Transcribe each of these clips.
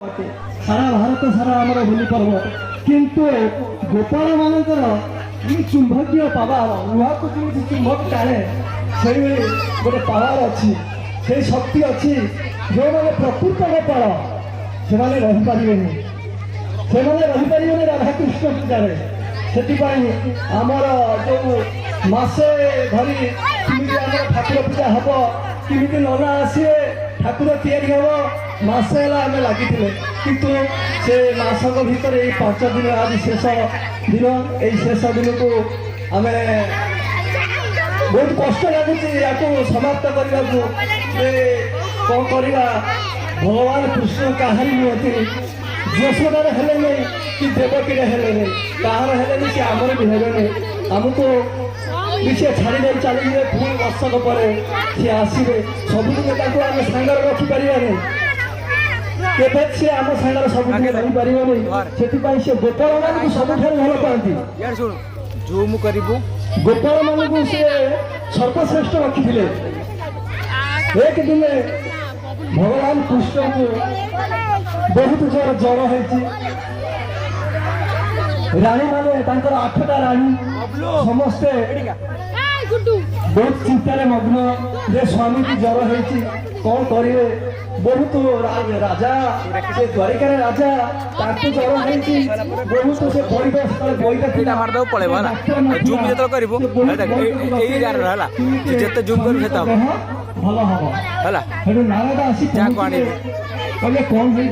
सारा भारत सारा आमर होली पर्व किंतु गोपाल मानकर चुंबकीय पावर लुहा को चुंबक टाणे से गोटे पावर अच्छी से शक्ति अच्छी जो मैंने प्रकृत गोपाल से रहीपर राधाकृष्ण पूजा से आमर जो मसे धरी ठाकुर पूजा हम किमी नना आसे ठाकुर या मसे आम लगी किंतु से मासक भितर ये 5 दिन आज शेष दिन ये शेष दिन को आम बहुत कष्ट लगुच या समाप्त करने को कौन करवा भगवान कृष्ण कहार नुहति यशोदार हेले नहीं कि देवकी हेले नहीं कहार हेले नहीं सी आमर भी हेले नहीं आमको सी छाड़ी दे चली पुणी वर्षक पर सी आसवे सबुदिन आम सांगे रखिपर सी आम सांगे सबुदिन रहीपर से गोपाल मान सब भल पाती जूम करू गोपाल मान से सर्वश्रेष्ठ रखी एक दिन भगवान कृष्ण को बहुत जोर जर है राणी माने 8टा राणी समस्ते बहुत चिंतार मग्न जे स्वामी की जर है कौन करेंगे बहुत राजा से द्वारिकार राजा जर है बहुत से बईटा मारदेव पड़ेगा जूम जो करू जिते जूम कर भल हम नारद आसी कहले कौन है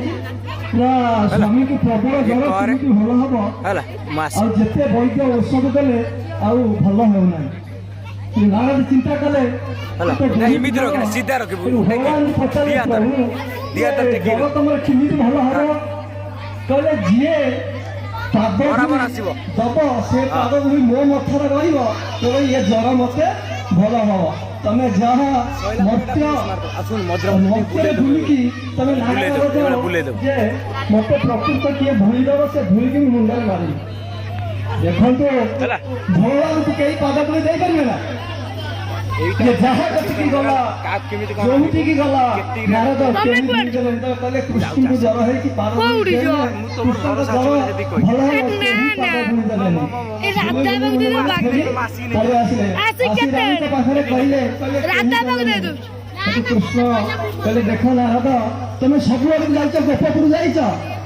स्वामी की प्रबल जर भल हम जिते वैद्य औषध देले भल होना नारद चिंता कले सीधा रख भगवान पचारे जगत तुम केमी भल हम कहले जी पाद दब से पाद मो मथर रही ये जर मत भल हम तमें जहाँ मत भूलिकी तमें मत प्रकृत किए भूलीदेव से भूलिकी मुंडन मारी देखो भगवान को कई पाद पुणी दे पारे ना जहाँ कटिकी गला जोटिकी गला नारद कहले कृष्ण को जर है कि पाद कृष्ण को जर कृष्ण कहले देख नारद तुम सब जाइच गोपपुर जाइच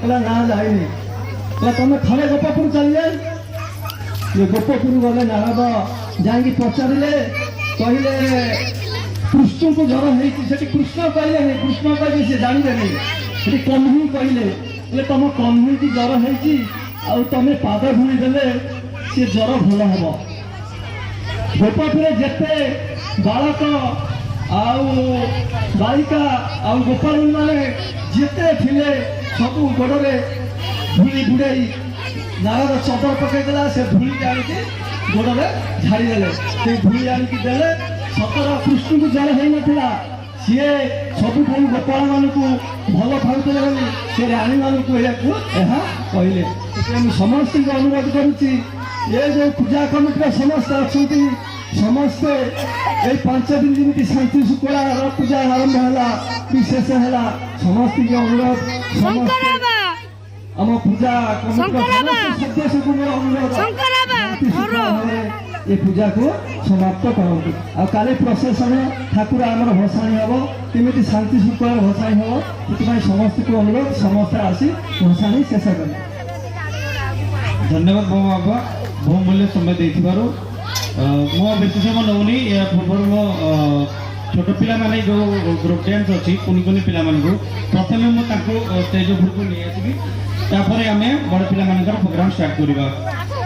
ना जाइनी तुम थे गोपपुर चल जाए ये गोपपुर गले नारद जाकि पचारे कहले कृष्ण को जर है कृष्ण कहले नहीं कृष्ण कहले से जानवे नहीं कन्ही कहले तुम कन्ही की जर है तुम पाद भूली देले सी जर भल हम गोपपुर जिते बालक बालिका गोपाल मैंने जिते थे सब गोड़े धूली बुड़ाई नारद चदर पकईदेला से धूली आनिकी गोड़े झाड़ीदे से धूली आनिकी देले सतर कृष्ण को जर होना सी सब गोपाल मान को भल पाते से राणी मान को कहले समस्त अनुरोध करुच्ची ये जो पूजा कमिटी समस्त अच्छा समस्ते ये 5 दिन जमी शांति शुक्ला पूजा आरंभ है विशेष है समस्त अनुरोध आम पूजा सदस्य को अनुरोध ये पूजा को समाप्त करूँ आ काली प्रशासन ठाकुर आमर भसाणी हम केमी शांति शुक्ला भसाणी हम से समस्त को अनुरोध समस्त आसी भसाणी शेष कर धन्यवाद बहु बाबा बहुमूल्य समय देथिबारु मो बेसी समय नौनी या पूर्व मो छोट पिला माने जो ग्रुप डांस अछि कुनी कुनी पिला मान को प्रथमे मो ताको स्टेज ऊपर को ले आसीबी तापर आमे बड़ पिला मानकर प्रोग्राम स्टार्ट करिबा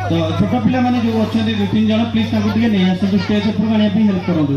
तो छोट पिला माने जो अछन 2-3 जण प्लीज ताको दिए नै आसो स्टेज ऊपर माने हेल्प करंदु।